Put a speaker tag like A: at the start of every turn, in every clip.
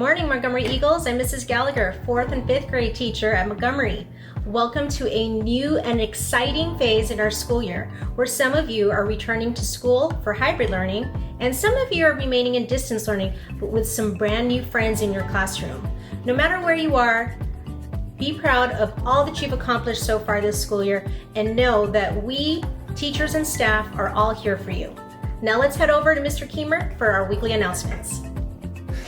A: morning, Montgomery Eagles. I'm Mrs. Gallagher, 4th and 5th grade teacher at Montgomery. Welcome to a new and exciting phase in our school year, where some of you are returning to school for hybrid learning, and some of you are remaining in distance learning, but with some brand new friends in your classroom. No matter where you are, be proud of all that you've accomplished so far this school year, and know that we, teachers and staff, are all here for you. Now let's head over to Mr. Keemer for our weekly announcements.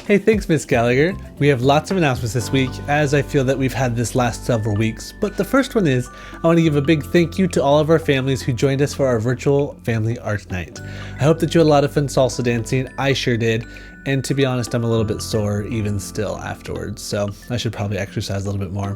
B: Hey, thanks, Miss Gallagher. We have lots of announcements this week, as I feel that we've had this last several weeks. But the first one is, I want to give a big thank you to all of our families who joined us for our virtual family art night. I hope that you had a lot of fun salsa dancing. I sure did. And to be honest, I'm a little bit sore even still afterwards, so I should probably exercise a little bit more.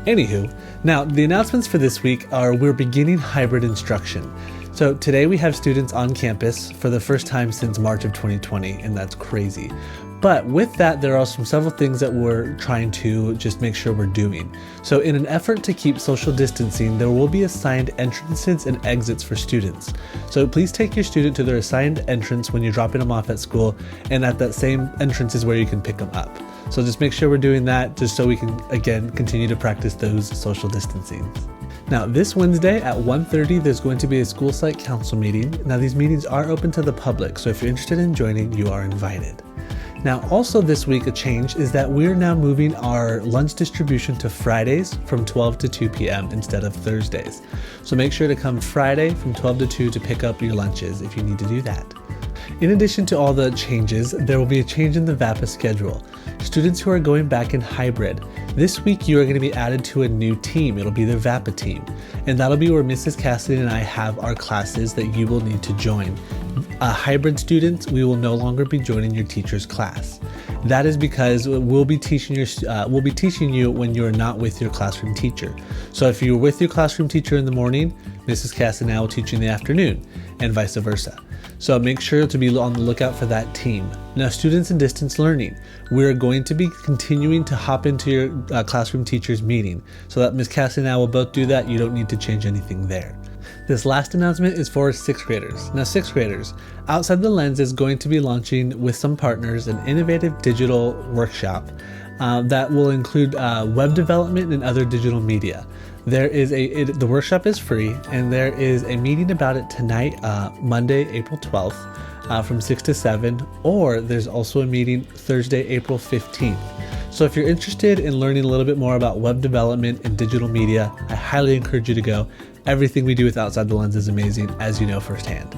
B: Anywho, now the announcements for this week are we're beginning hybrid instruction. So today we have students on campus for the first time since March of 2020, and that's crazy. But with that, there are several things that we're trying to just make sure we're doing. So in an effort to keep social distancing, there will be assigned entrances and exits for students. So please take your student to their assigned entrance when you're dropping them off at school, and at that same entrance is where you can pick them up. So just make sure we're doing that just so we can, again, continue to practice those social distancing. Now, this Wednesday at 1:30, there's going to be a school site council meeting. Now, these meetings are open to the public, so if you're interested in joining, you are invited. Now, also this week, a change is that we're now moving our lunch distribution to Fridays from 12 to 2 p.m. instead of Thursdays. So make sure to come Friday from 12 to 2 to pick up your lunches if you need to do that. In addition to all the changes, there will be a change in the VAPA schedule. Students who are going back in hybrid, this week you are going to be added to a new team. It'll be the VAPA team. And that'll be where Mrs. Cassidy and I have our classes that you will need to join. Hybrid students, we will no longer be joining your teacher's class. That is because we'll be teaching you when you're not with your classroom teacher. So if you're with your classroom teacher in the morning, Mrs. Cassidy and I will teach you in the afternoon, and vice versa. So make sure to be on the lookout for that team. Now, students in distance learning, we're going to be continuing to hop into your classroom teacher's meeting so that Ms. Cassidy and I will both do that. You don't need to change anything there. This last announcement is for 6th graders. Now, 6th graders, Outside the Lens is going to be launching with some partners an innovative digital workshop that will include web development and other digital media. The workshop is free, and there is a meeting about it tonight, Monday, April 12th, from 6 to 7, or there's also a meeting Thursday, April 15th. So if you're interested in learning a little bit more about web development and digital media, I highly encourage you to go. Everything we do with Outside the Lens is amazing, as you know firsthand.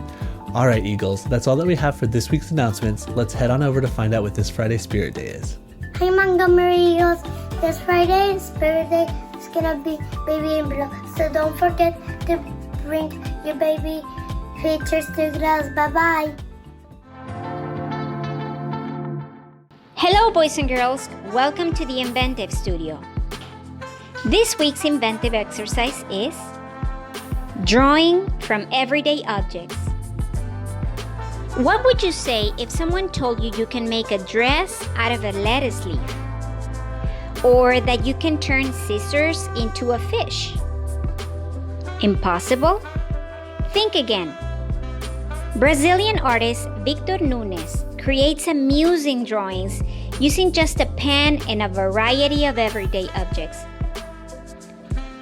B: All right, Eagles, that's all that we have for this week's announcements. Let's head on over to find out what this Friday Spirit Day is.
C: Hi, Montgomery Eagles. This Friday, Spirit Day, is gonna be baby in blue. So don't forget to bring your baby features to class. Bye-bye.
D: Hello, boys and girls. Welcome to the Inventive Studio. This week's inventive exercise is drawing from everyday objects. What would you say if someone told you you can make a dress out of a lettuce leaf? Or that you can turn scissors into a fish? Impossible? Think again. Brazilian artist Victor Nunes creates amusing drawings using just a pen and a variety of everyday objects.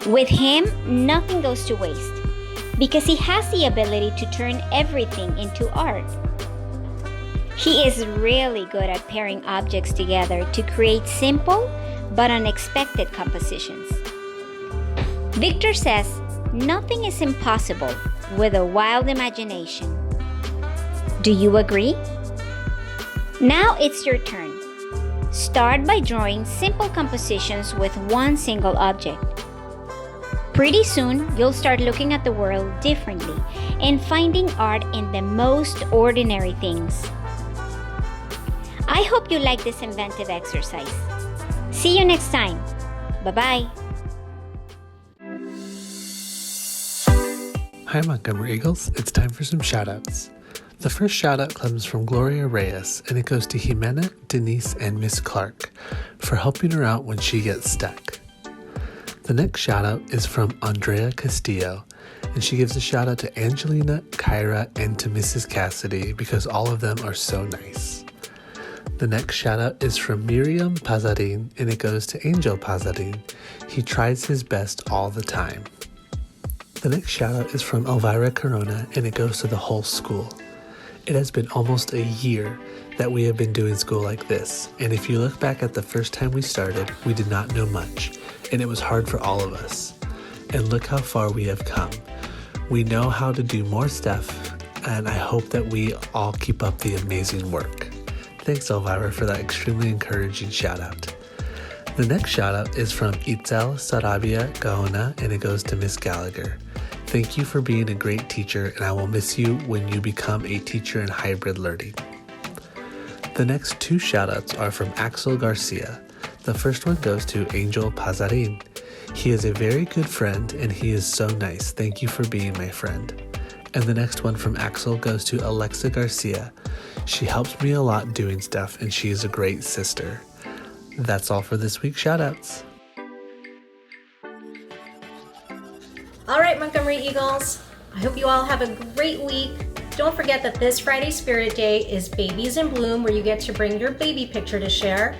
D: With him, nothing goes to waste because he has the ability to turn everything into art. He is really good at pairing objects together to create simple but unexpected compositions. Victor says, nothing is impossible with a wild imagination. Do you agree? Now it's your turn. Start by drawing simple compositions with one single object. Pretty soon, you'll start looking at the world differently and finding art in the most ordinary things. I hope you like this inventive exercise. See you next time. Bye-bye.
B: Hi, Montgomery Eagles. It's time for some shout-outs. The first shout-out comes from Gloria Reyes, and it goes to Jimena, Denise, and Miss Clark for helping her out when she gets stuck. The next shout-out is from Andrea Castillo, and she gives a shout-out to Angelina, Kyra, and to Mrs. Cassidy because all of them are so nice. The next shout out is from Miriam Pazarin, and it goes to Angel Pazarin. He tries his best all the time. The next shout out is from Elvira Corona, and it goes to the whole school. It has been almost a year that we have been doing school like this, and if you look back at the first time we started, we did not know much, and it was hard for all of us. And look how far we have come. We know how to do more stuff, and I hope that we all keep up the amazing work. Thanks, Elvira, for that extremely encouraging shout out. The next shout out is from Itzel Sarabia Gaona, and it goes to Miss Gallagher. Thank you for being a great teacher, and I will miss you when you become a teacher in hybrid learning. The next two shout outs are from Axel Garcia. The first one goes to Angel Pazarin. He is a very good friend, and he is so nice. Thank you for being my friend. And the next one from Axel goes to Alexa Garcia. She helps me a lot doing stuff, and she is a great sister. That's all for this week's shoutouts.
A: All right, Montgomery Eagles. I hope you all have a great week. Don't forget that this Friday Spirit Day is Babies in Bloom, where you get to bring your baby picture to share.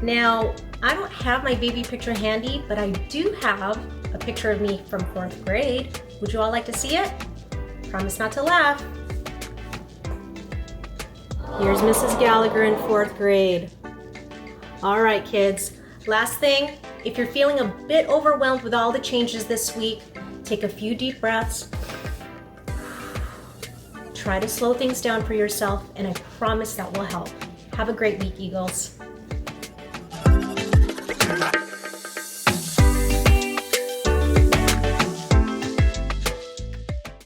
A: Now, I don't have my baby picture handy, but I do have a picture of me from 4th grade. Would you all like to see it? Promise not to laugh. Here's Mrs. Gallagher in 4th grade. All right, kids. Last thing, if you're feeling a bit overwhelmed with all the changes this week, take a few deep breaths. Try to slow things down for yourself, and I promise that will help. Have a great week, Eagles.